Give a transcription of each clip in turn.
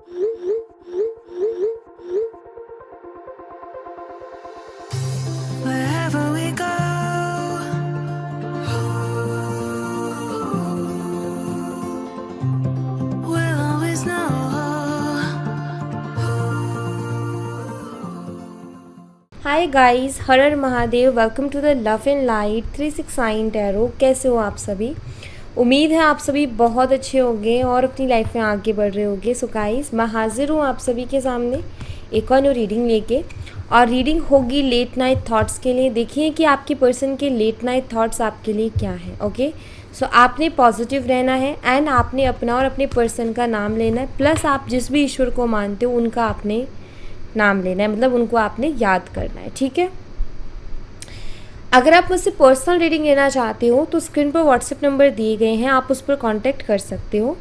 Wherever we go, we'll always know. Hi guys, हर हर Mahadev. Welcome to the love and light 369 tarot. कैसे हो आप सभी? उम्मीद है आप सभी बहुत अच्छे होंगे और अपनी लाइफ में आगे बढ़ रहे होंगे। सो गाइस, मैं हाजिर हूँ आप सभी के सामने एक और न्यू रीडिंग लेके, और रीडिंग होगी लेट नाइट थॉट्स के लिए। देखिए कि आपकी पर्सन के लेट नाइट थॉट्स आपके लिए क्या है। ओके, सो आपने पॉजिटिव रहना है एंड आपने अपना और अपने पर्सन का नाम लेना है, प्लस आप जिस भी ईश्वर को मानते हो उनका आपने नाम लेना है, मतलब उनको आपने याद करना है। ठीक है, अगर आप मुझसे पर्सनल रीडिंग लेना चाहते हो तो स्क्रीन पर व्हाट्सएप नंबर दिए गए हैं, आप उस पर कांटेक्ट कर सकते हो।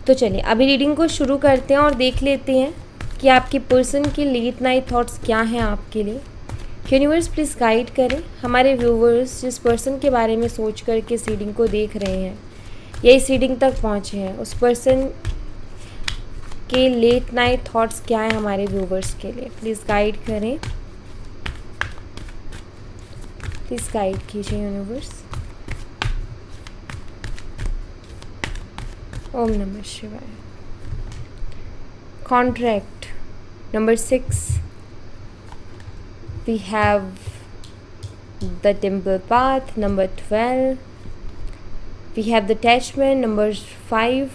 तो चलिए अभी रीडिंग को शुरू करते हैं और देख लेते हैं कि आपकी पर्सन के लेट नाइट थॉट्स क्या हैं आपके लिए। यूनिवर्स प्लीज़ गाइड करें हमारे व्यूवर्स जिस पर्सन के बारे में सोच करके इस रीडिंग को देख रहे हैं या इस रीडिंग तक पहुँचे हैं, उस पर्सन के लेट नाइट थॉट्स क्या है हमारे व्यूवर्स के लिए। प्लीज़ गाइड करें, प्लीज़ गाइड कीजिए यूनिवर्स। ओम नमः शिवाय। Contract number 6, we have the temple path number 12, we have the attachment number 5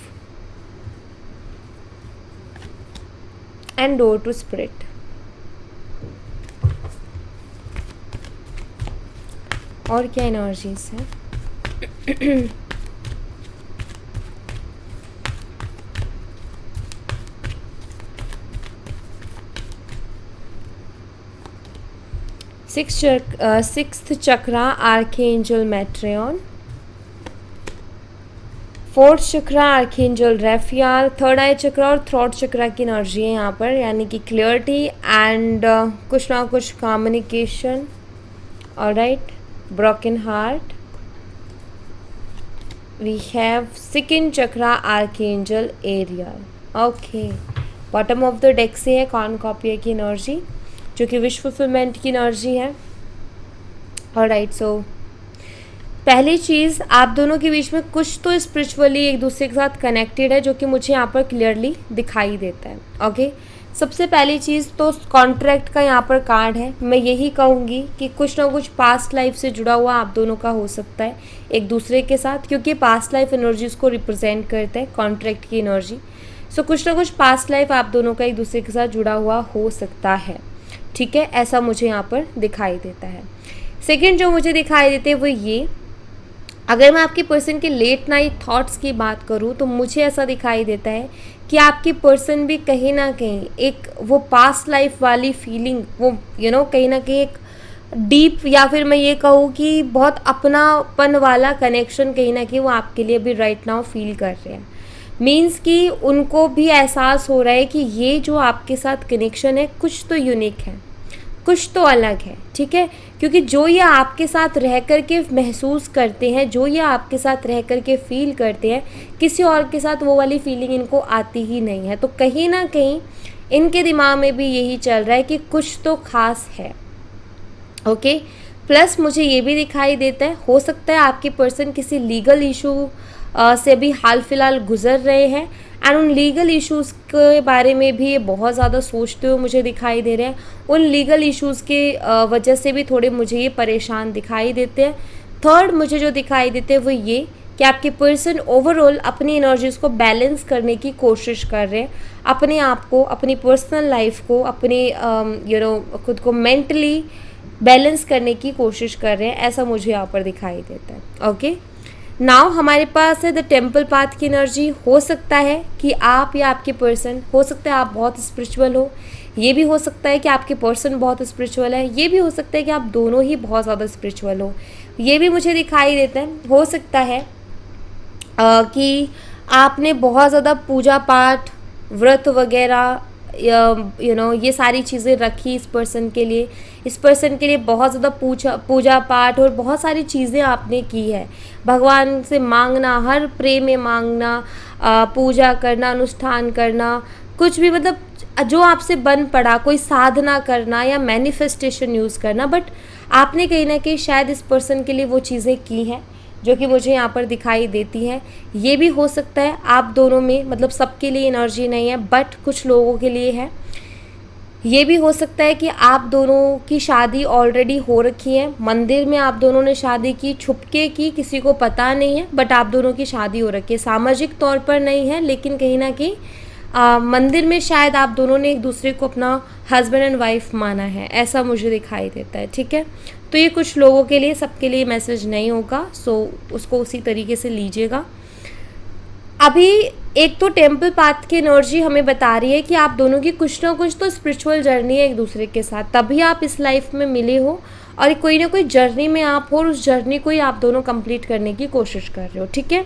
and door to spirit. और क्या एनर्जीज हैं? Sixth chakra archangel Metatron, fourth chakra archangel Raphael, third eye chakra और throat चक्रा की एनर्जी है यहाँ पर, यानी कि क्लियरिटी एंड कुछ ना कुछ communication. Alright, broken heart. We have second chakra archangel Ariel. Okay, bottom of the deck से है कॉर्नकॉर्पिया की एनर्जी, जो कि विश फुलफिलमेंट की एनर्जी है। ऑलराइट, सो पहली चीज़, आप दोनों के बीच में कुछ तो स्पिरिचुअली एक दूसरे के साथ कनेक्टेड है, जो कि मुझे यहाँ पर क्लियरली दिखाई देता है। ओके, सबसे पहली चीज़ तो कॉन्ट्रैक्ट का यहाँ पर कार्ड है। मैं यही कहूँगी कि कुछ ना कुछ पास्ट लाइफ से जुड़ा हुआ आप दोनों का हो सकता है एक दूसरे के साथ, क्योंकि पास्ट लाइफ एनर्जीज को रिप्रेजेंट करता है कॉन्ट्रैक्ट की एनर्जी। सो कुछ ना कुछ पास्ट लाइफ आप दोनों का एक दूसरे के साथ जुड़ा हुआ हो सकता है। ठीक है, ऐसा मुझे यहाँ पर दिखाई देता है। सेकेंड जो मुझे दिखाई देते हैं वो ये, अगर मैं आपकी पर्सन के लेट नाइट थॉट्स की बात करूँ तो मुझे ऐसा दिखाई देता है कि आपकी पर्सन भी कहीं ना कहीं एक वो पास्ट लाइफ वाली फीलिंग, वो कहीं ना कहीं एक डीप, या फिर मैं ये कहूँ कि बहुत अपनापन वाला कनेक्शन कहीं ना कहीं वो आपके लिए भी राइट नाउ फील कर रहे हैं। मीन्स कि उनको भी एहसास हो रहा है कि ये जो आपके साथ कनेक्शन है कुछ तो यूनिक है, कुछ तो अलग है। ठीक है, क्योंकि जो ये आपके साथ रह कर के महसूस करते हैं, जो ये आपके साथ रह कर के फील करते हैं, किसी और के साथ वो वाली फीलिंग इनको आती ही नहीं है। तो कहीं ना कहीं इनके दिमाग में भी यही चल रहा है कि कुछ तो खास है। ओके, प्लस मुझे ये भी दिखाई देता है, हो सकता है आपके पर्सन किसी लीगल इशू से भी हाल फिलहाल गुजर रहे हैं, एंड उन लीगल इश्यूज़ के बारे में भी ये बहुत ज़्यादा सोचते हुए मुझे दिखाई दे रहे हैं। उन लीगल इश्यूज़ के वजह से भी थोड़े मुझे ये परेशान दिखाई देते हैं। थर्ड मुझे जो दिखाई देते हैं वो ये कि आपके पर्सन ओवरऑल अपनी एनर्जीज़ को बैलेंस करने की कोशिश कर रहे हैं, अपने आप को, अपनी पर्सनल लाइफ को, अपने खुद को मेंटली बैलेंस करने की कोशिश कर रहे हैं, ऐसा मुझे यहाँ पर दिखाई देता है। ओके, नाउ हमारे पास है द टेम्पल पाथ की एनर्जी। हो सकता है कि आप या आपके पर्सन, हो सकता है आप बहुत स्पिरिचुअल हो, ये भी हो सकता है कि आपके पर्सन बहुत स्पिरिचुअल है, ये भी हो सकता है कि आप दोनों ही बहुत ज़्यादा स्पिरिचुअल हो, ये भी मुझे दिखाई देता है। हो सकता है कि आपने बहुत ज़्यादा पूजा पाठ, व्रत वगैरह ये सारी चीज़ें रखी इस पर्सन के लिए, इस पर्सन के लिए बहुत ज़्यादा पूजा पाठ और बहुत सारी चीज़ें आपने की है। भगवान से मांगना, हर प्रे में मांगना, पूजा करना, अनुष्ठान करना, कुछ भी मतलब जो आपसे बन पड़ा, कोई साधना करना या मैनिफेस्टेशन यूज़ करना, बट आपने कहीं ना कहीं शायद इस पर्सन के लिए वो चीज़ें की हैं जो कि मुझे यहाँ पर दिखाई देती हैं। ये भी हो सकता है आप दोनों में, मतलब सबके लिए एनर्जी नहीं है बट कुछ लोगों के लिए है। ये भी हो सकता है कि आप दोनों की शादी ऑलरेडी हो रखी है, मंदिर में आप दोनों ने शादी की, छुपके की, किसी को पता नहीं है, बट आप दोनों की शादी हो रखी है। सामाजिक तौर पर नहीं है लेकिन कहीं ना कहीं मंदिर में शायद आप दोनों ने एक दूसरे को अपना हस्बैंड एंड वाइफ माना है, ऐसा मुझे दिखाई देता है। ठीक है, तो ये कुछ लोगों के लिए, सबके लिए मैसेज नहीं होगा, सो उसको उसी तरीके से लीजिएगा। अभी एक तो टेम्पल पाथ की एनर्जी हमें बता रही है कि आप दोनों की कुछ ना कुछ तो स्पिरिचुअल जर्नी है एक दूसरे के साथ, तभी आप इस लाइफ में मिले हो और कोई ना कोई जर्नी में आप हो और उस जर्नी को ही आप दोनों कंप्लीट करने की कोशिश कर रहे हो। ठीक है,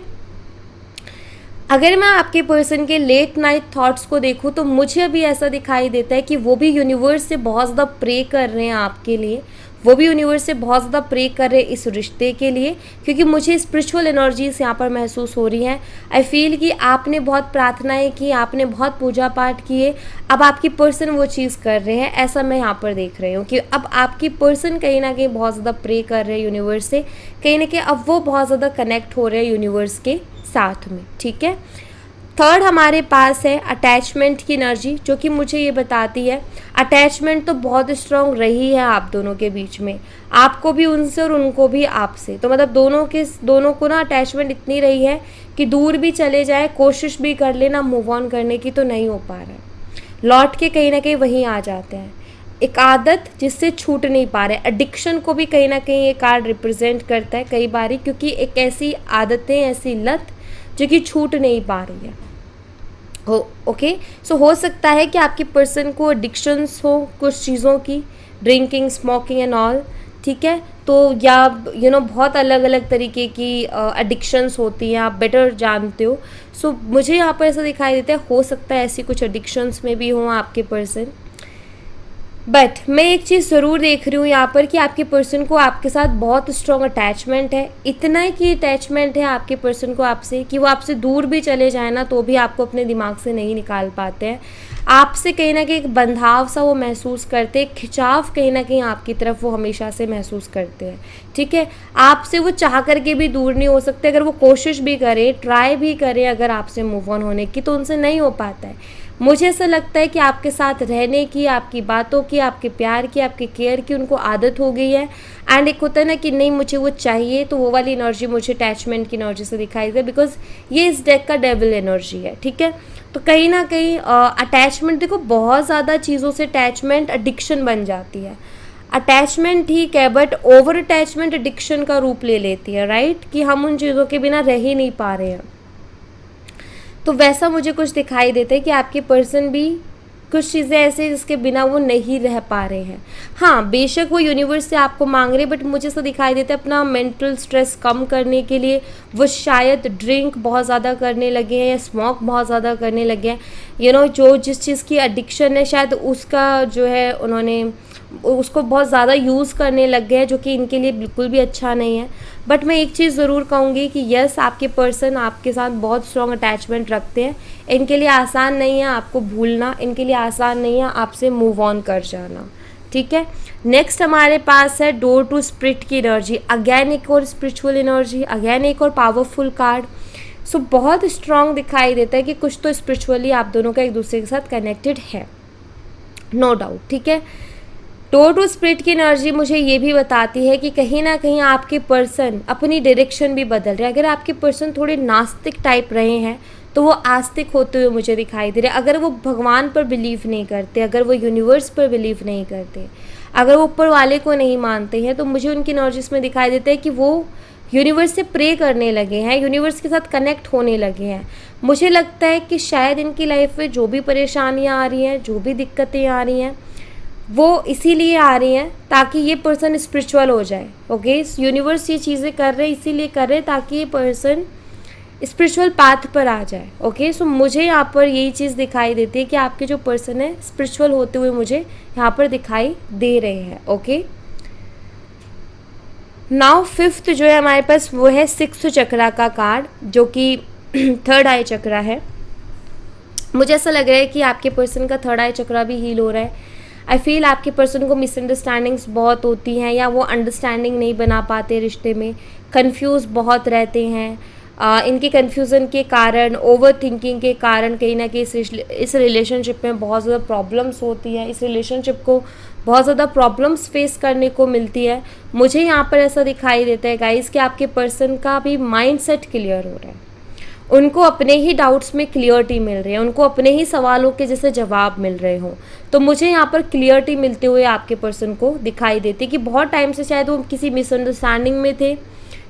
अगर मैं आपके पर्सन के लेट नाइट थॉट्स को देखूं तो मुझे अभी ऐसा दिखाई देता है कि वो भी यूनिवर्स से बहुत ज़्यादा प्रे कर रहे हैं आपके लिए, वो भी यूनिवर्स से बहुत ज़्यादा प्रे कर रहे हैं इस रिश्ते के लिए, क्योंकि मुझे स्पिरिचुअल एनर्जीज यहाँ पर महसूस हो रही हैं। आई फील कि आपने बहुत प्रार्थनाएं की, आपने बहुत पूजा पाठ किए, अब आपकी पर्सन वो चीज़ कर रहे हैं, ऐसा मैं यहाँ पर देख रही हूँ कि अब आपकी पर्सन कहीं ना कहीं बहुत ज़्यादा प्रे कर रहे हैं यूनिवर्स से, कहीं ना कहीं अब वो बहुत ज़्यादा कनेक्ट हो रहे हैं यूनिवर्स के साथ में। ठीक है, थर्ड हमारे पास है अटैचमेंट की एनर्जी, जो कि मुझे ये बताती है अटैचमेंट तो बहुत स्ट्रांग रही है आप दोनों के बीच में, आपको भी उनसे और उनको भी आपसे, तो मतलब दोनों को ना अटैचमेंट इतनी रही है कि दूर भी चले जाए, कोशिश भी कर लेना मूव ऑन करने की, तो नहीं हो पा रहा है, लौट के कहीं ना कहीं वहीं आ जाते हैं। एक आदत जिससे छूट नहीं पा रहे, एडिक्शन को भी कहीं ना कहीं ये कार्ड रिप्रेजेंट करता है कई बारी, क्योंकि एक ऐसी आदतें, ऐसी लत जो कि छूट नहीं पा रही है। ओके, सो हो सकता है कि आपके पर्सन को एडिक्शंस हो कुछ चीज़ों की, ड्रिंकिंग, स्मोकिंग एंड ऑल। ठीक है, तो या बहुत अलग अलग तरीके की एडिक्शंस होती हैं, आप बेटर जानते हो। सो मुझे यहाँ पर ऐसा दिखाई देता है, हो सकता है ऐसी कुछ एडिक्शंस में भी हों आपके पर्सन, बट मैं एक चीज़ ज़रूर देख रही हूँ यहाँ पर कि आपके पर्सन को आपके साथ बहुत स्ट्रॉन्ग अटैचमेंट है, इतना ही कि अटैचमेंट है आपके पर्सन को आपसे कि वो आपसे दूर भी चले जाए ना तो भी आपको अपने दिमाग से नहीं निकाल पाते हैं, आपसे कहीं ना कहीं एक बंधाव सा वो महसूस करते हैं, खिंचाव कहीं ना कहीं आपकी तरफ वो हमेशा से महसूस करते हैं। ठीक है, आपसे वो चाह करके भी दूर नहीं हो सकते, अगर वो कोशिश भी करें, ट्राई भी करें अगर आपसे मूव ऑन होने की, तो उनसे नहीं हो पाता है। मुझे ऐसा लगता है कि आपके साथ रहने की, आपकी बातों की, आपके प्यार की, आपके केयर की उनको आदत हो गई है, एंड एक होता है ना कि नहीं मुझे वो चाहिए, तो वो वाली एनर्जी मुझे अटैचमेंट की एनर्जी से दिखाई दे, बिकॉज ये इस डेक का डेविल एनर्जी है। ठीक है, तो कहीं ना कहीं अटैचमेंट, देखो बहुत ज़्यादा चीज़ों से अटैचमेंट एडिक्शन बन जाती है। अटैचमेंट ठीक है बट ओवर अटैचमेंट एडिक्शन का रूप ले लेती है, राइट, कि हम उन चीज़ों के बिना रह ही नहीं पा रहे हैं। तो वैसा मुझे कुछ दिखाई देता है कि आपके पर्सन भी कुछ चीज़ें ऐसे जिसके बिना वो नहीं रह पा रहे हैं। हाँ, बेशक वो यूनिवर्स से आपको मांग रहे, बट मुझे ऐसा दिखाई देता है अपना मेंटल स्ट्रेस कम करने के लिए वो शायद ड्रिंक बहुत ज़्यादा करने लगे हैं या स्मोक बहुत ज़्यादा करने लगे हैं। जो जिस चीज़ की एडिक्शन है शायद उसका जो है उन्होंने उसको बहुत ज़्यादा यूज़ करने लग गए हैं, जो कि इनके लिए बिल्कुल भी अच्छा नहीं है। बट मैं एक चीज़ ज़रूर कहूँगी कि यस, आपके पर्सन आपके साथ बहुत स्ट्रॉन्ग अटैचमेंट रखते हैं, इनके लिए आसान नहीं है आपको भूलना, इनके लिए आसान नहीं है आपसे मूव ऑन कर जाना। ठीक है, नेक्स्ट हमारे पास है डोर टू स्पिरिट की एनर्जी, अगेन एक और स्पिरिचुअल एनर्जी, अगेन एक और पावरफुल कार्ड। सो बहुत स्ट्रॉन्ग दिखाई देता है कि कुछ तो स्पिरिचुअली आप दोनों का एक दूसरे के साथ कनेक्टेड है, नो डाउट। ठीक है, डोर टू स्पिरिट की एनर्जी मुझे ये भी बताती है कि कहीं ना कहीं आपके पर्सन अपनी डायरेक्शन भी बदल रहे हैं। अगर आपके पर्सन थोड़े नास्तिक टाइप रहे हैं तो वो आस्तिक होते हुए मुझे दिखाई दे रहे हैं। अगर वो भगवान पर बिलीव नहीं करते, अगर वो यूनिवर्स पर बिलीव नहीं करते, अगर वो ऊपर वाले को नहीं मानते हैं, तो मुझे उनकी एनर्जीज में दिखाई देता है कि वो यूनिवर्स से प्रे करने लगे हैं, यूनिवर्स के साथ कनेक्ट होने लगे हैं। मुझे लगता है कि शायद इनकी लाइफ में जो भी परेशानियाँ आ रही हैं, जो भी दिक्कतें आ रही हैं, वो इसीलिए आ रही हैं ताकि ये पर्सन स्पिरिचुअल हो जाए। ओके, यूनिवर्स ये चीज़ें कर रहे हैं इसीलिए कर रहे हैं ताकि ये पर्सन स्पिरिचुअल पाथ पर आ जाए। ओके, सो मुझे यहाँ पर यही चीज़ दिखाई देती है कि आपके जो पर्सन है स्पिरिचुअल होते हुए मुझे यहाँ पर दिखाई दे रहे हैं। ओके, नाउ फिफ्थ जो है हमारे पास वो है सिक्स्थ चक्रा का कार्ड, जो कि थर्ड आई चक्रा है। मुझे ऐसा लग रहा है कि आपके पर्सन का थर्ड आई चक्रा भी हील हो रहा है। आई फील आपके पर्सन को मिसअंडरस्टैंडिंग्स बहुत होती हैं या वो अंडरस्टैंडिंग नहीं बना पाते रिश्ते में, कंफ्यूज बहुत रहते हैं। इनके कन्फ्यूज़न के कारण, ओवर थिंकिंग के कारण कहीं ना कहीं इस रिलेशनशिप में बहुत ज़्यादा प्रॉब्लम्स होती हैं, इस रिलेशनशिप को बहुत ज़्यादा प्रॉब्लम्स फेस करने को मिलती है। मुझे यहाँ पर ऐसा दिखाई देता है गाइस कि आपके पर्सन का भी माइंड सेट क्लियर हो रहा है, उनको अपने ही डाउट्स में क्लियरिटी मिल रही है, उनको अपने ही सवालों के जैसे जवाब मिल रहे हों। तो मुझे यहाँ पर क्लियरिटी मिलते हुए आपके पर्सन को दिखाई देती है कि बहुत टाइम से शायद वो किसी मिसअंडरस्टैंडिंग में थे,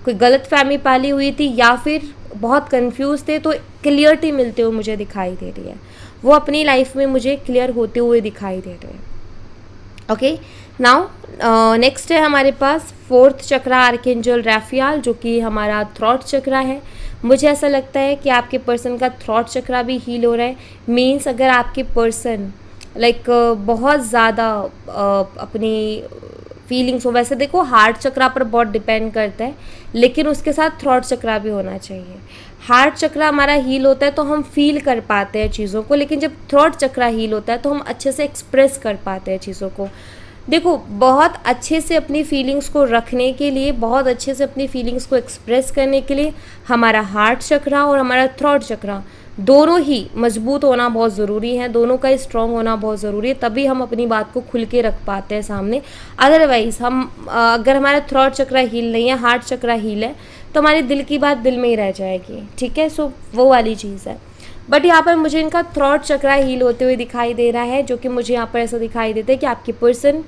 कोई गलत फहमी पाली हुई थी या फिर बहुत कंफ्यूज थे, तो क्लियरिटी मिलते हुए मुझे दिखाई दे रही है। वो अपनी लाइफ में मुझे क्लियर होते हुए दिखाई दे रहे हैं। ओके, नाउ नेक्स्ट है हमारे पास फोर्थ चक्रा आर्कएंजल राफियाल, जो कि हमारा थ्रॉट चक्रा है। मुझे ऐसा लगता है कि आपके पर्सन का थ्रॉट चक्रा भी हील हो रहा है। मीन्स अगर आपके पर्सन बहुत ज़्यादा अपनी फीलिंग्स हो, वैसे देखो हार्ट चक्रा पर बहुत डिपेंड करता है, लेकिन उसके साथ थ्रॉट चक्रा भी होना चाहिए। हार्ट चक्रा हमारा हील होता है तो हम फील कर पाते हैं चीज़ों को, लेकिन जब थ्रॉट चक्रा हील होता है तो हम अच्छे से एक्सप्रेस कर पाते हैं चीज़ों को। देखो, बहुत अच्छे से अपनी फीलिंग्स को रखने के लिए, बहुत अच्छे से अपनी फीलिंग्स को एक्सप्रेस करने के लिए हमारा हार्ट चक्रा और हमारा थ्रॉट चक्रा दोनों ही मजबूत होना बहुत ज़रूरी है, दोनों का स्ट्रॉन्ग होना बहुत ज़रूरी है, तभी हम अपनी बात को खुल के रख पाते हैं सामने। अदरवाइज़ अगर हमारा थ्रॉट चक्रा हील नहीं है, हार्ट चक्रा हील है, तो हमारे दिल की बात दिल में ही रह जाएगी। ठीक है, सो वो वाली चीज़ है। बट यहाँ पर मुझे इनका थ्रॉट चक्रा हील होते हुए दिखाई दे रहा है, जो कि मुझे यहाँ पर ऐसा दिखाई देता है कि आपकी पर्सन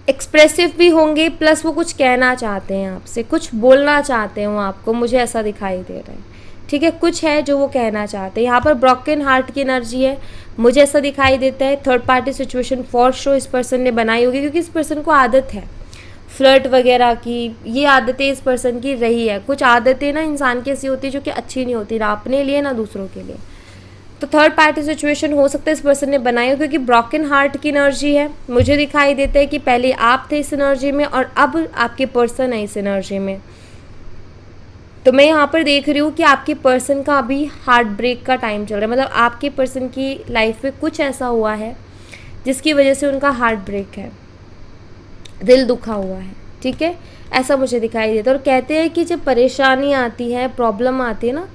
एक्सप्रेसिव भी होंगे, प्लस वो कुछ कहना चाहते हैं आपसे, कुछ बोलना चाहते हैं वो आपको, मुझे ऐसा दिखाई दे रहा है। ठीक है, कुछ है जो वो कहना चाहते हैं। यहाँ पर ब्रोकन हार्ट की एनर्जी है, मुझे ऐसा दिखाई देता है। Third party situation for show इस पर्सन ने बनाई होगी, क्योंकि इस पर्सन को आदत है फ्लर्ट वगैरह की, ये आदतें इस पर्सन की रही है। कुछ आदतें ना इंसान की ऐसी होती है जो कि अच्छी नहीं होती, ना अपने लिए ना दूसरों के लिए। तो थर्ड पार्टी सिचुएशन हो सकता है इस पर्सन ने बनाई हो, क्योंकि ब्रोकन हार्ट की एनर्जी है। मुझे दिखाई देता है कि पहले आप थे इस एनर्जी में और अब आपके पर्सन है इस एनर्जी में। तो मैं यहाँ पर देख रही हूँ कि आपके पर्सन का अभी हार्ट ब्रेक का टाइम चल रहा है, मतलब आपके पर्सन की लाइफ में कुछ ऐसा हुआ है जिसकी वजह से उनका हार्ट ब्रेक है, दिल दुखा हुआ है। ठीक है, ऐसा मुझे दिखाई देता है। और कहते हैं कि जब परेशानी आती है, प्रॉब्लम आती है ना,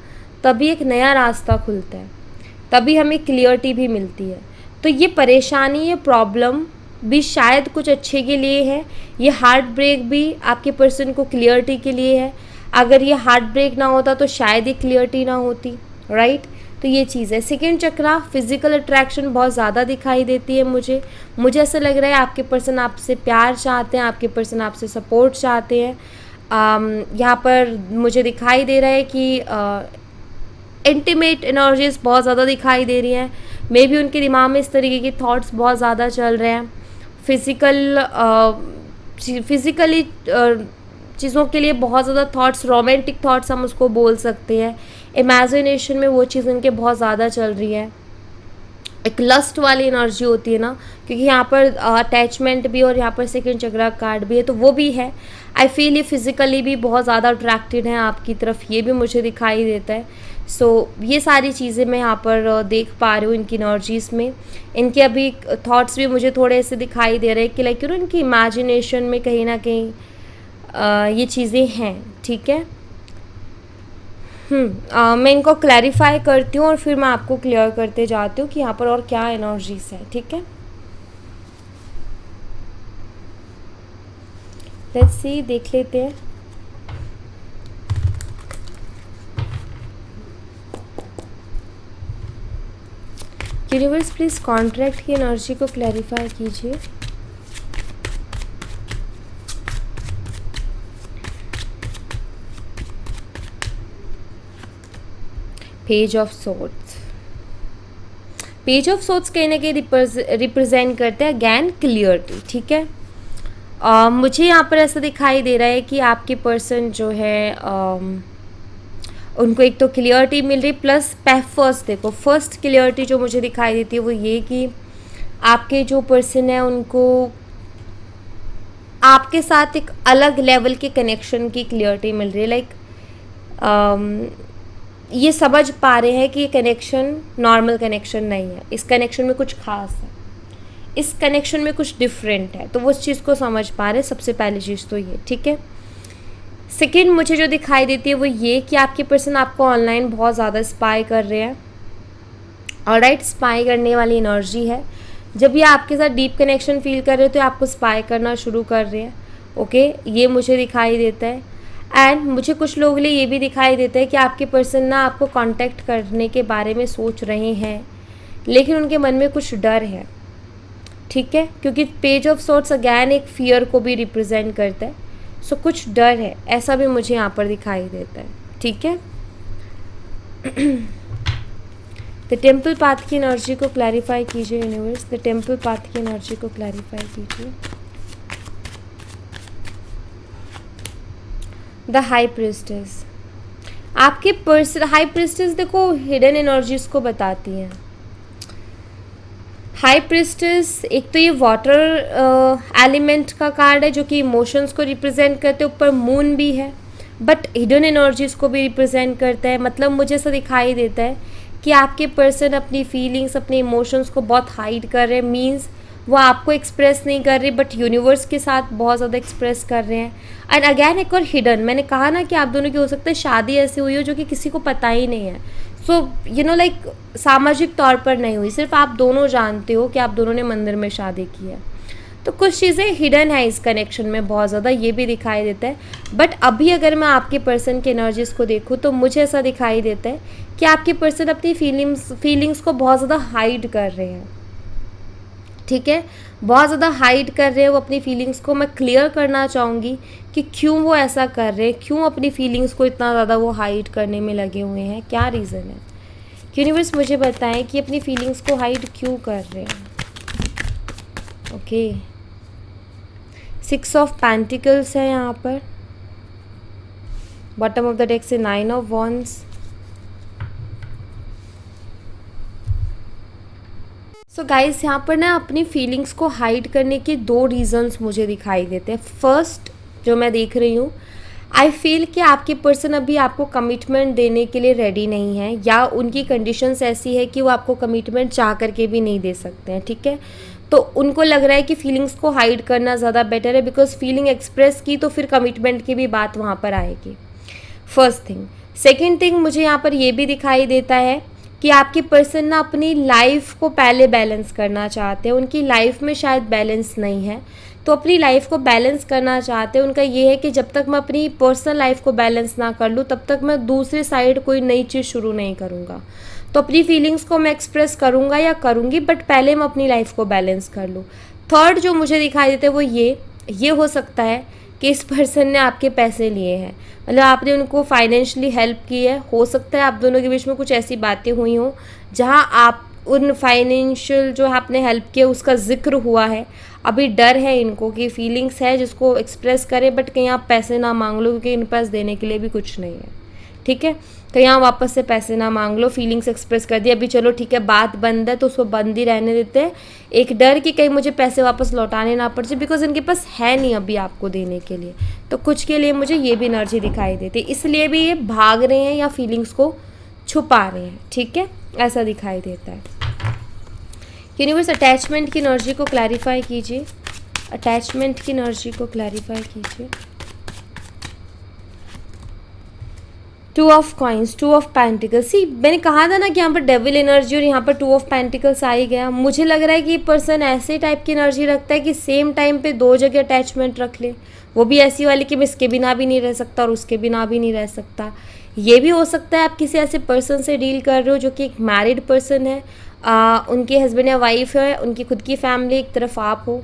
तभी एक नया रास्ता खुलता है, तभी हमें क्लियरिटी भी मिलती है। तो ये परेशानी, ये प्रॉब्लम भी शायद कुछ अच्छे के लिए है, ये हार्ट ब्रेक भी आपके पर्सन को क्लियरिटी के लिए है। अगर ये हार्ट ब्रेक ना होता तो शायद ये क्लियरिटी ना होती, राइट। तो ये चीज़ है। सेकेंड चक्रा फिजिकल अट्रैक्शन बहुत ज़्यादा दिखाई देती है मुझे ऐसा लग रहा है आपके पर्सन आपसे प्यार चाहते हैं, आपके पर्सन आपसे सपोर्ट चाहते हैं। यहाँ पर मुझे दिखाई दे रहा है कि इंटीमेट एनर्जीज बहुत ज़्यादा दिखाई दे रही हैं। मे बी उनके दिमाग में इस तरीके के थॉट्स बहुत ज़्यादा चल रहे हैं। फिज़िकली चीज़ों के लिए बहुत ज़्यादा थॉट्स, रोमांटिक थॉट्स हम उसको बोल सकते हैं। इमेजिनेशन में वो चीज़ उनके बहुत ज़्यादा चल रही है। एक लस्ट वाली एनर्जी होती है ना, क्योंकि यहाँ पर अटैचमेंट भी और यहाँ पर सेकंड चक्रा कार्ड भी है, तो वो भी है। आई फील ये फिज़िकली भी बहुत ज़्यादा अट्रैक्टेड हैं आपकी तरफ, ये भी मुझे दिखाई देता है। सो ये सारी चीज़ें मैं यहाँ पर देख पा रही हूँ इनकी एनर्जीज़ में। इनके अभी थॉट्स भी मुझे थोड़े ऐसे दिखाई दे रहे हैं कि लाइक यू नो इनकी इमेजिनेशन में कहीं ना कहीं ये चीज़ें हैं। ठीक है, मैं इनको क्लैरिफाई करती हूँ और फिर मैं आपको क्लियर करते जाती हूँ कि यहाँ पर और क्या एनर्जीज है। ठीक है, लेट्स सी, देख लेते हैं। यूनिवर्स प्लीज कॉन्ट्रैक्ट की एनर्जी को क्लैरिफाई कीजिए। Page of swords, page of swords कहीं ना कहीं रिप्रेजेंट करते हैं अगैन क्लियरिटी। ठीक है, मुझे यहाँ पर ऐसा दिखाई दे रहा है कि आपके पर्सन जो है उनको एक तो क्लियरिटी मिल रही, प्लस फर्स्ट देखो, फर्स्ट क्लियरिटी जो मुझे दिखाई देती है वो ये कि आपके जो पर्सन है उनको आपके साथ एक अलग लेवल के कनेक्शन की क्लियरिटी मिल रही है। लाइक ये समझ पा रहे हैं कि ये कनेक्शन नॉर्मल कनेक्शन नहीं है, इस कनेक्शन में कुछ खास है, इस कनेक्शन में कुछ डिफरेंट है, तो वो उस चीज़ को समझ पा रहे हैं। सबसे पहली चीज़ तो ये, ठीक है। सेकेंड मुझे जो दिखाई देती है वो ये कि आपके पर्सन आपको ऑनलाइन बहुत ज़्यादा स्पाई कर रहे हैं। ऑलराइट, स्पाई करने वाली एनर्जी है। जब ये आपके साथ डीप कनेक्शन फील कर रहे हो तो आपको स्पाई करना शुरू कर रहे हैं। ओके, ये मुझे दिखाई देता है। एंड मुझे कुछ लोगों के लिए ये भी दिखाई देता है कि आपके पर्सन ना आपको कांटेक्ट करने के बारे में सोच रहे हैं, लेकिन उनके मन में कुछ डर है, ठीक है, क्योंकि पेज ऑफ सॉर्ड्स अगैन एक फियर को भी रिप्रेजेंट करता है। सो कुछ डर है, ऐसा भी मुझे यहाँ पर दिखाई देता है, ठीक है। द टेम्पल पाथ की एनर्जी को क्लैरिफाई कीजिए यूनिवर्स, द टेम्पल पाथ की एनर्जी को क्लैरिफाई कीजिए। द हाई प्रिस्टेस, आपके पर्सन, हाई प्रिस्टेस देखो हिडन एनर्जीज को बताती हैं। हाई प्रिस्टेस एक तो ये वाटर एलिमेंट का कार्ड है जो कि इमोशंस को रिप्रेजेंट करते हैं, ऊपर मून भी है, बट हिडन एनर्जीज को भी रिप्रेजेंट करता है। मतलब मुझे ऐसा दिखाई देता है कि आपके पर्सन अपनी फीलिंग्स, अपने इमोशंस को बहुत हाइड कर रहे हैं, मीन्स वो आपको एक्सप्रेस नहीं कर रहे बट यूनिवर्स के साथ बहुत ज़्यादा एक्सप्रेस कर रहे हैं। एंड अगैन एक और हिडन, मैंने कहा ना कि आप दोनों की हो सकता है शादी ऐसी हुई हो जो कि किसी को पता ही नहीं है। सो यू नो लाइक सामाजिक तौर पर नहीं हुई, सिर्फ आप दोनों जानते हो कि आप दोनों ने मंदिर में शादी की है। तो कुछ चीज़ें हिडन है इस कनेक्शन में बहुत ज़्यादा, ये भी दिखाई देता है। बट अभी अगर मैं आपके पर्सन के एनर्जीज़ को देखूँ तो मुझे ऐसा दिखाई देता है कि आपके पर्सन अपनी फीलिंग्स को बहुत ज़्यादा हाइड कर रहे हैं, ठीक है, बहुत ज़्यादा हाइड कर रहे हैं वो अपनी फीलिंग्स को। मैं क्लियर करना चाहूँगी कि क्यों वो ऐसा कर रहे हैं, क्यों अपनी फीलिंग्स को इतना ज़्यादा वो हाइड करने में लगे हुए हैं, क्या रीज़न है। यूनिवर्स मुझे बताएं कि अपनी फीलिंग्स को हाइड क्यों कर रहे हैं। ओके, 6 ऑफ पेंटिकल्स है यहाँ पर, बॉटम ऑफ द डेक से 9 ऑफ वॉन्ड्स। सो गाइस यहाँ पर ना अपनी फीलिंग्स को हाइड करने के 2 रीज़न्स मुझे दिखाई देते हैं। फर्स्ट जो मैं देख रही हूँ, आई फील कि आपके पर्सन अभी आपको कमिटमेंट देने के लिए रेडी नहीं है, या उनकी कंडीशंस ऐसी है कि वो आपको कमिटमेंट चाह करके भी नहीं दे सकते हैं, ठीक है। तो उनको लग रहा है कि फीलिंग्स को हाइड करना ज़्यादा बेटर है, बिकॉज फीलिंग एक्सप्रेस की तो फिर कमिटमेंट की भी बात वहाँ पर आएगी, फर्स्ट थिंग। सेकेंड थिंग मुझे यहाँ पर ये भी दिखाई देता है कि आपके पर्सन ना अपनी लाइफ को पहले बैलेंस करना चाहते हैं, उनकी लाइफ में शायद बैलेंस नहीं है, तो अपनी लाइफ को बैलेंस करना चाहते हैं। उनका ये है कि जब तक मैं अपनी पर्सनल लाइफ को बैलेंस ना कर लूँ तब तक मैं दूसरी साइड कोई नई चीज़ शुरू नहीं करूँगा। तो अपनी फीलिंग्स को मैं एक्सप्रेस करूँगा या करूँगी, बट पहले मैं अपनी लाइफ को बैलेंस कर लूँ। थर्ड जो मुझे दिखाई देता है वो ये हो सकता है कि इस पर्सन ने आपके पैसे लिए हैं, मतलब आपने उनको फाइनेंशियली हेल्प की है। हो सकता है आप दोनों के बीच में कुछ ऐसी बातें हुई हों जहां आप उन फाइनेंशियल जो आपने हेल्प किया उसका जिक्र हुआ है। अभी डर है इनको कि फीलिंग्स है जिसको एक्सप्रेस करें, बट कहीं आप पैसे ना मांग लो क्योंकि इन पास देने के लिए भी कुछ नहीं है, ठीक है। कहीं आप वापस से पैसे ना मांग लो, फीलिंग्स एक्सप्रेस कर दिया, अभी चलो ठीक है बात बंद है तो उसको बंद ही रहने देते हैं। एक डर कि कहीं मुझे पैसे वापस लौटाने ना पड़ जाए, बिकॉज इनके पास है नहीं अभी आपको देने के लिए। तो कुछ के लिए मुझे ये भी एनर्जी दिखाई देती है, इसलिए भी ये भाग रहे हैं या फीलिंग्स को छुपा रहे हैं, ठीक है, ऐसा दिखाई देता है। यूनिवर्स अटैचमेंट की एनर्जी को क्लैरिफाई कीजिए, अटैचमेंट की एनर्जी को क्लैरिफाई कीजिए। 2 ऑफ कॉइन्स, 2 ऑफ पेंटिकल्स। सी मैंने कहा था ना कि यहाँ पर डेविल एनर्जी और यहाँ पर 2 ऑफ पेंटिकल्स आ ही गया। मुझे लग रहा है कि ये पर्सन ऐसे टाइप की एनर्जी रखता है कि सेम टाइम पे 2 जगह अटैचमेंट रख ले, वो भी ऐसी वाली कि मैं इसके बिना भी नहीं रह सकता और उसके बिना भी नहीं रह सकता। ये भी हो सकता है आप किसी ऐसे पर्सन से डील कर रहे हो जो कि एक मैरिड पर्सन है, उनके हस्बैंड या वाइफ है, उनकी खुद की फैमिली, एक तरफ आप हो,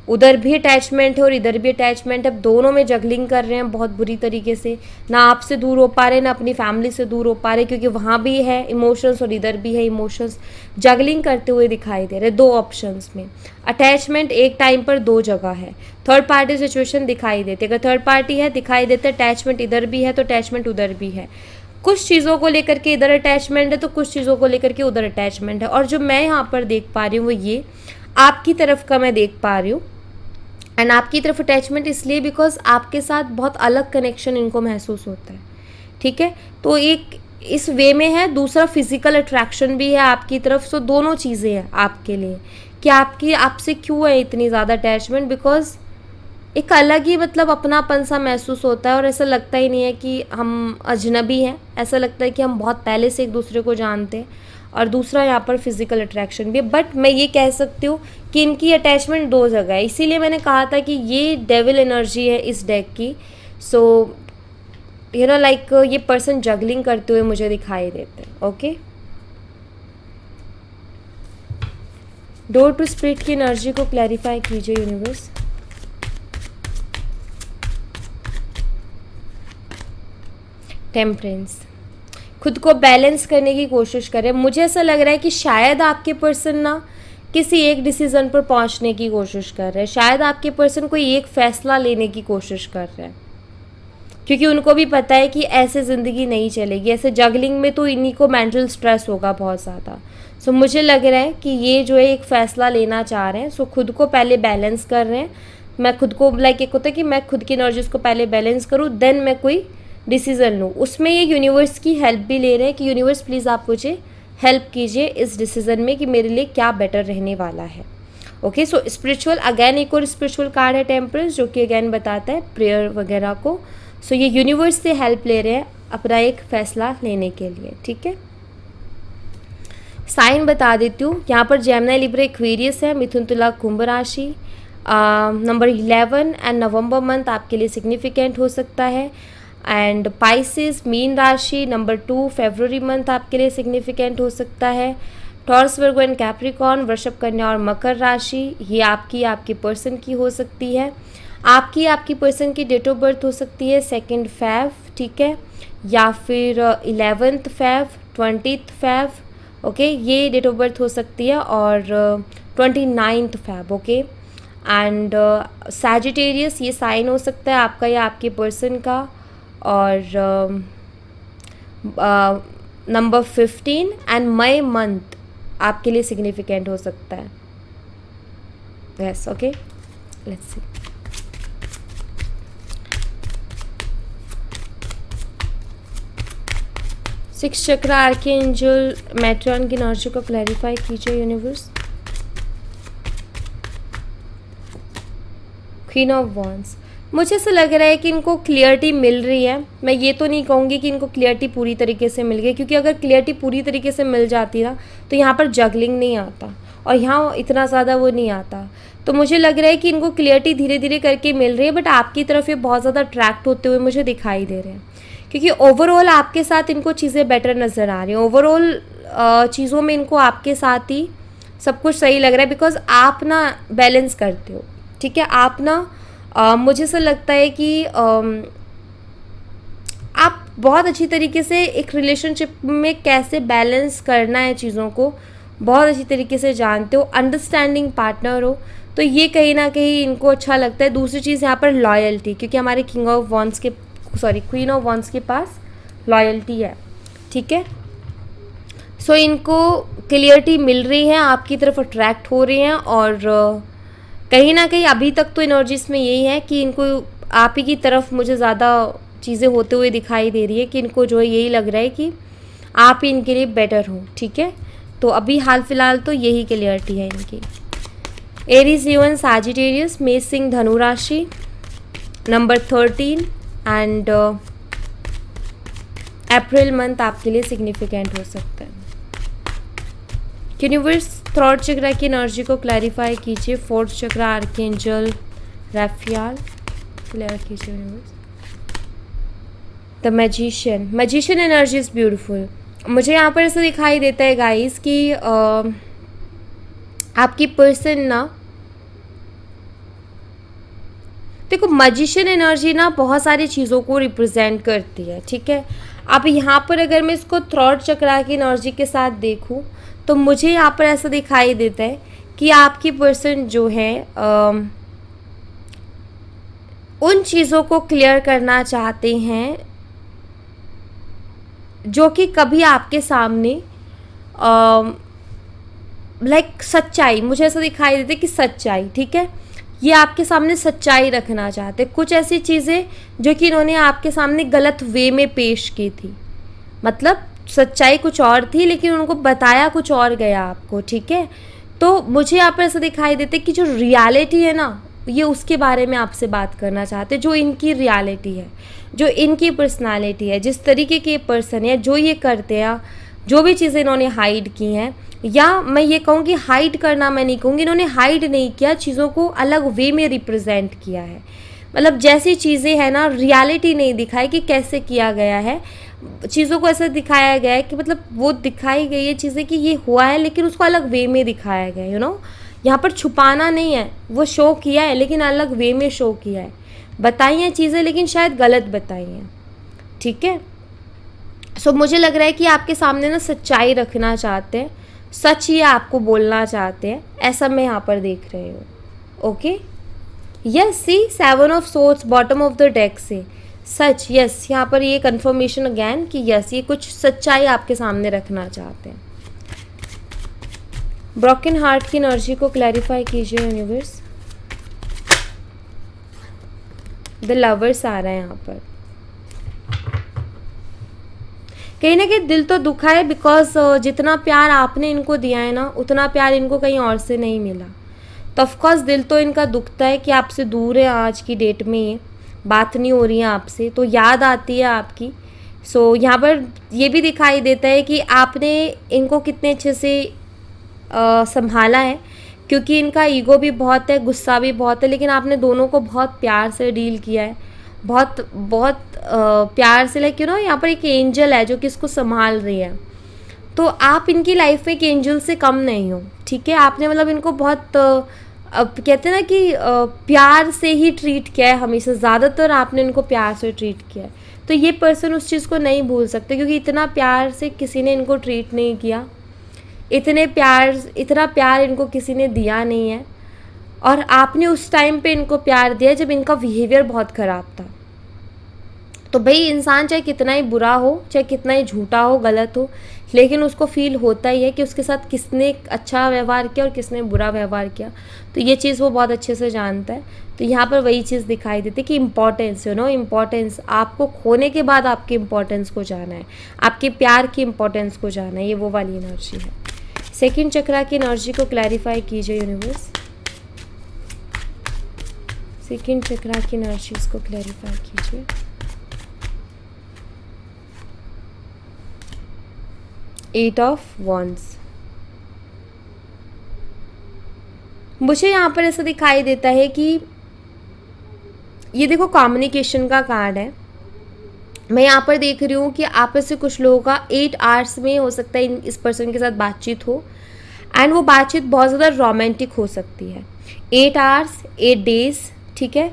उधर भी अटैचमेंट है और इधर भी अटैचमेंट है। अब दोनों में जगलिंग कर रहे हैं बहुत बुरी तरीके से, ना आपसे दूर हो पा रहे ना अपनी फैमिली से दूर हो पा रहे, क्योंकि वहाँ भी है इमोशंस और इधर भी है इमोशंस, जगलिंग करते हुए दिखाई दे रहे 2 ऑप्शंस में। अटैचमेंट एक टाइम पर 2 जगह है, थर्ड पार्टी सिचुएशन दिखाई देती है। अगर थर्ड पार्टी है दिखाई देता है अटैचमेंट इधर भी है तो अटैचमेंट उधर भी है। कुछ चीज़ों को लेकर के इधर अटैचमेंट है तो कुछ चीज़ों को लेकर के उधर अटैचमेंट है। और जो मैं यहाँ पर देख पा रही हूँ वो ये आपकी तरफ का मैं देख पा रही हूँ, एंड आपकी तरफ अटैचमेंट इसलिए बिकॉज आपके साथ बहुत अलग कनेक्शन इनको महसूस होता है, ठीक है। तो एक इस वे में है, दूसरा फिजिकल अट्रैक्शन भी है आपकी तरफ। सो दोनों चीज़ें हैं आपके लिए कि आपकी आपसे क्यों है इतनी ज़्यादा अटैचमेंट, बिकॉज एक अलग ही मतलब अपनापन सा महसूस होता है और ऐसा लगता ही नहीं है कि हम अजनबी हैं, ऐसा लगता है कि हम बहुत पहले से एक दूसरे को जानते हैं। और दूसरा यहाँ पर फिजिकल अट्रैक्शन भी है, बट मैं ये कह सकती हूँ कि इनकी अटैचमेंट दो जगह है, इसीलिए मैंने कहा था कि ये डेविल एनर्जी है इस डेक की। सो यू नो लाइक ये पर्सन जगलिंग करते हुए मुझे दिखाई देते हैं। ओके, डोर टू स्पिरिट की एनर्जी को क्लैरिफाई कीजिए यूनिवर्स। टेम्परेंस, खुद को बैलेंस करने की कोशिश करें। मुझे ऐसा लग रहा है कि शायद आपके पर्सन ना किसी एक डिसीज़न पर पहुंचने की कोशिश कर रहे हैं, शायद आपके पर्सन कोई एक फ़ैसला लेने की कोशिश कर रहे हैं, क्योंकि उनको भी पता है कि ऐसे ज़िंदगी नहीं चलेगी, ऐसे जगलिंग में तो इन्हीं को मेंटल स्ट्रेस होगा बहुत ज़्यादा। सो मुझे लग रहा है कि ये जो है एक फ़ैसला लेना चाह रहे हैं। सो खुद को पहले बैलेंस कर रहे हैं। मैं खुद को लाइक एक होता है कि मैं खुद की एनर्जीज को पहले बैलेंस करूँ, देन मैं कोई डिसीज़न लूँ। उसमें ये यूनिवर्स की हेल्प भी ले रहे हैं कि यूनिवर्स प्लीज़ आप मुझे हेल्प कीजिए इस डिसीज़न में कि मेरे लिए क्या बेटर रहने वाला है। ओके, सो स्पिरिचुअल, अगैन एक और स्पिरिचुअल कार्ड है टेम्परेंस, जो कि अगैन बताता है प्रेयर वगैरह को। सो ये यूनिवर्स से हेल्प ले रहे हैं अपना एक फ़ैसला लेने के लिए। ठीक है, साइन बता देती हूँ। यहाँ पर जेमिनी, लिब्रा, एक्वेरियस है, मिथुन, तुला, कुंभ राशि। नंबर 11 एंड नवंबर मंथ आपके लिए सिग्निफिकेंट हो सकता है। एंड पाइसिस, मीन राशि, नंबर 2 फरवरी मंथ आपके लिए सिग्निफिकेंट हो सकता है। टॉरस, वर्गो एंड कैप्रिकॉर्न, वृषभ, कन्या और मकर राशि, ये आपकी पर्सन की हो सकती है। आपकी पर्सन की डेट ऑफ बर्थ हो सकती है 2 फेब, ठीक है, या फिर 11 फेब, 20 फेब। ओके, ये डेट ऑफ बर्थ हो सकती है, और 29 फेब। ओके, एंड सैजिटेरियस, ये साइन हो सकता है आपका या आपके पर्सन का। और नंबर 15 एंड मई मंथ आपके लिए सिग्निफिकेंट हो सकता है। Yes, okay, let's see. Six chakra archangel matron की एनर्जी को क्लैरिफाई कीजिए यूनिवर्स। क्वीन ऑफ वॉन्ड्स, मुझे ऐसा लग रहा है कि इनको क्लियरिटी मिल रही है। मैं ये तो नहीं कहूँगी कि इनको क्लियरिटी पूरी तरीके से मिल गई, क्योंकि अगर क्लियरिटी पूरी तरीके से मिल जाती ना तो यहाँ पर जगलिंग नहीं आता और यहाँ इतना ज़्यादा वो नहीं आता। तो मुझे लग रहा है कि इनको क्लियरिटी धीरे धीरे करके मिल रही है, बट आपकी तरफ ये बहुत ज़्यादा अट्रैक्ट होते हुए मुझे दिखाई दे रहे हैं, क्योंकि ओवरऑल आपके साथ इनको चीज़ें बेटर नज़र आ रही हैं। ओवरऑल चीज़ों में इनको आपके साथ ही सब कुछ सही लग रहा है, बिकॉज आप ना बैलेंस करते हो। ठीक है, आप ना मुझे ऐसा लगता है कि आप बहुत अच्छी तरीके से एक रिलेशनशिप में कैसे बैलेंस करना है चीज़ों को बहुत अच्छी तरीके से जानते हो, अंडरस्टैंडिंग पार्टनर हो, तो ये कहीं ना कहीं इनको अच्छा लगता है। दूसरी चीज़ यहाँ पर लॉयल्टी, क्योंकि हमारे क्वीन ऑफ वॉन्ड्स के पास लॉयल्टी है। ठीक है, सो इनको क्लियरिटी मिल रही है, आपकी तरफ अट्रैक्ट हो रहे हैं, और कहीं ना कहीं अभी तक तो एनर्जीज में यही है कि इनको आप ही की तरफ मुझे ज़्यादा चीज़ें होते हुए दिखाई दे रही है कि इनको जो है यही लग रहा है कि आप ही इनके लिए बेटर हो। ठीक है, तो अभी हाल फिलहाल तो यही क्लियरिटी है इनकी। एरीज, लियो, सैजिटेरियस, मेष, सिंह, धनु राशि, नंबर 13 एंड अप्रैल मंथ आपके लिए सिग्निफिकेंट हो सकता है। यूनिवर्स, थर्ड चक्रा की एनर्जी को क्लैरिफाई कीजिए। फोर्थ चक्रा आर्कएंजल राफियाल क्लियर कीजिए universe. The magician energy is beautiful. मुझे यहाँ पर ऐसा दिखाई देता है गाइस कि आपकी पर्सन ना, देखो मैजिशियन एनर्जी ना बहुत सारी चीज़ों को रिप्रेजेंट करती है। ठीक है, अब यहाँ पर अगर मैं इसको थर्ड चक्रा की एनर्जी के साथ देखूँ तो मुझे यहाँ पर ऐसा दिखाई देता है कि आपकी पर्सन जो है उन चीज़ों को क्लियर करना चाहते हैं जो कि कभी आपके सामने लाइक सच्चाई, मुझे ऐसा दिखाई देता है कि सच्चाई, ठीक है, ये आपके सामने सच्चाई रखना चाहते। कुछ ऐसी चीज़ें जो कि इन्होंने आपके सामने गलत वे में पेश की थी, मतलब सच्चाई कुछ और थी लेकिन उनको बताया कुछ और गया आपको, ठीक है। तो मुझे यहाँ पर ऐसा दिखाई देता है कि जो रियलिटी है ना, ये उसके बारे में आपसे बात करना चाहते हैं, जो इनकी रियलिटी है, जो इनकी पर्सनालिटी है, जिस तरीके के पर्सन है, जो ये करते हैं, जो भी चीज़ें इन्होंने हाइड की हैं, या मैं ये कहूँ कि हाइड करना मैं नहीं कहूँगी, इन्होंने हाइड नहीं किया, चीज़ों को अलग वे में रिप्रेजेंट किया है। मतलब जैसी चीज़ें हैं ना, रियलिटी नहीं दिखाई कि कैसे किया गया है, चीज़ों को ऐसा दिखाया गया है कि मतलब वो दिखाई गई है चीज़ें कि ये हुआ है, लेकिन उसको अलग वे में दिखाया गया है, यू नो। यहाँ पर छुपाना नहीं है, वो शो किया है लेकिन अलग वे में शो किया है, बताई हैं चीज़ें लेकिन शायद गलत बताई हैं, ठीक है। सो मुझे लग रहा है कि आपके सामने ना सच्चाई रखना चाहते हैं, सच ये आपको बोलना चाहते हैं, ऐसा मैं यहाँ पर देख रही हूँ। Okay, yes, see 7 of swords bottom of the deck से सच, यस, यहाँ पर ये कंफर्मेशन अगैन कि यस, ये कुछ सच्चाई आपके सामने रखना चाहते हैं। ब्रोकन हार्ट की एनर्जी को क्लैरिफाई कीजिए यूनिवर्स। द लवर्स आ रहा है यहाँ पर। कहीं ना कहीं दिल तो दुखा है, बिकॉज जितना प्यार आपने इनको दिया है ना, उतना प्यार इनको कहीं और से नहीं मिला। तो ऑफकोर्स दिल तो इनका दुखता है कि आपसे दूर है, आज की डेट में ये बात नहीं हो रही है आपसे, तो याद आती है आपकी। सो यहाँ पर ये भी दिखाई देता है कि आपने इनको कितने अच्छे से संभाला है, क्योंकि इनका ईगो भी बहुत है, गुस्सा भी बहुत है, लेकिन आपने दोनों को बहुत प्यार से डील किया है, बहुत बहुत प्यार से। लाइक यू नो, यहाँ पर एक एंजल है जो कि इसको संभाल रही है, तो आप इनकी लाइफ में एक एंजल से कम नहीं हो, ठीक है। आपने मतलब इनको बहुत अब कहते हैं ना कि प्यार से ही ट्रीट किया है, हमेशा ज़्यादातर आपने इनको प्यार से ट्रीट किया है। तो ये पर्सन उस चीज़ को नहीं भूल सकते, क्योंकि इतना प्यार से किसी ने इनको ट्रीट नहीं किया, इतना प्यार इनको किसी ने दिया नहीं है, और आपने उस टाइम पे इनको प्यार दिया जब इनका बिहेवियर बहुत ख़राब था। तो भाई इंसान चाहे कितना ही बुरा हो, चाहे कितना ही झूठा हो, गलत हो, लेकिन उसको फील होता ही है कि उसके साथ किसने अच्छा व्यवहार किया और किसने बुरा व्यवहार किया। तो ये चीज़ वो बहुत अच्छे से जानता है। तो यहाँ पर वही चीज़ दिखाई देती है कि इम्पॉर्टेंस, यू नो, इम्पॉर्टेंस, आपको खोने के बाद आपके इम्पॉर्टेंस को जाना है, आपके प्यार की इम्पॉर्टेंस को जाना है, ये वो वाली एनर्जी है। सेकंड चक्रा की एनर्जी को क्लैरिफाई कीजिए यूनिवर्स। सेकंड चक्रा की एनर्जीज को क्लैरिफाई कीजिए। Eight of wands. मुझे यहाँ पर ऐसा दिखाई देता है कि ये देखो कम्युनिकेशन का कार्ड है। मैं यहाँ पर देख रही हूँ कि आप में से कुछ लोगों का 8 आवर्स में हो सकता है इस पर्सन के साथ बातचीत हो, एंड वो बातचीत बहुत ज़्यादा रोमांटिक हो सकती है। 8 आवर्स 8 डेज, ठीक है,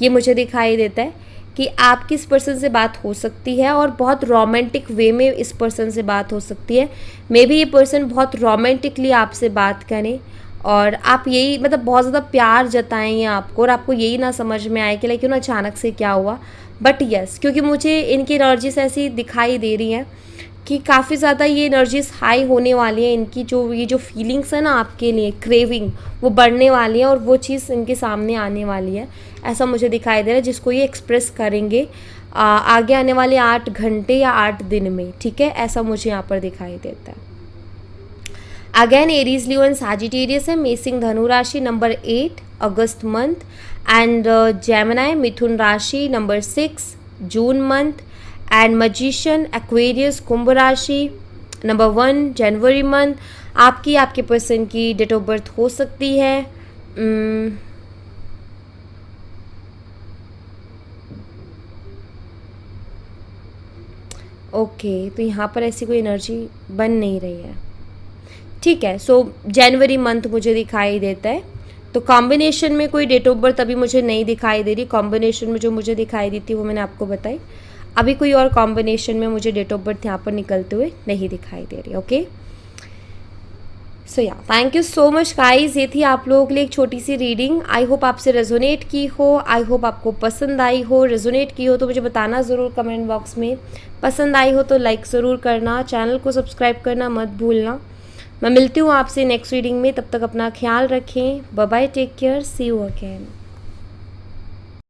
ये मुझे दिखाई देता है कि आपकी इस पर्सन से बात हो सकती है और बहुत रोमांटिक वे में इस पर्सन से बात हो सकती है। मे बी ये पर्सन बहुत रोमांटिकली आपसे बात करें और आप यही मतलब बहुत ज़्यादा प्यार जताएंगे आपको, और आपको यही ना समझ में आए कि लाइक यू नो अचानक से क्या हुआ। बट यस, क्योंकि मुझे इनकी एनर्जीज ऐसी दिखाई दे रही हैं कि काफ़ी ज़्यादा ये एनर्जीज हाई होने वाली है, इनकी जो ये जो फीलिंग्स है ना आपके लिए, क्रेविंग, वो बढ़ने वाली है और वो चीज़ इनके सामने आने वाली है, ऐसा मुझे दिखाई दे रहा है, जिसको ये एक्सप्रेस करेंगे आगे आने वाले 8 घंटे या 8 दिन में, ठीक है, ऐसा मुझे यहाँ पर दिखाई देता है। Again Aries, Leo and Sagittarius है, मेसिंग धनु राशि नंबर 8 अगस्त मंथ, एंड जेमिनी मिथुन राशि number 6 June month, and magician Aquarius कुंभ राशि नंबर 1 जनवरी मंथ। आपके पर्सन की डेट ऑफ बर्थ हो सकती है ओके, तो यहाँ पर ऐसी कोई एनर्जी बन नहीं रही है, ठीक है। सो जनवरी मंथ मुझे दिखाई देता है, तो कॉम्बिनेशन में कोई डेट ऑफ बर्थ अभी मुझे नहीं दिखाई दे रही। कॉम्बिनेशन में जो मुझे दिखाई दी थी वो मैंने आपको बताई, अभी कोई और कॉम्बिनेशन में मुझे डेट ऑफ बर्थ यहाँ पर निकलते हुए नहीं दिखाई दे रही। ओके, सो या thank you so much guys, ये थी आप लोगों के लिए एक छोटी सी रीडिंग। आई होप आपसे रेजोनेट की हो, आई होप आपको पसंद आई हो। रेजोनेट की हो तो मुझे बताना ज़रूर कमेंट बॉक्स में, पसंद आई हो तो लाइक ज़रूर करना, चैनल को सब्सक्राइब करना मत भूलना। मैं मिलती हूँ आपसे नेक्स्ट रीडिंग में, तब तक अपना ख्याल रखें। Bye bye, take care, see you again.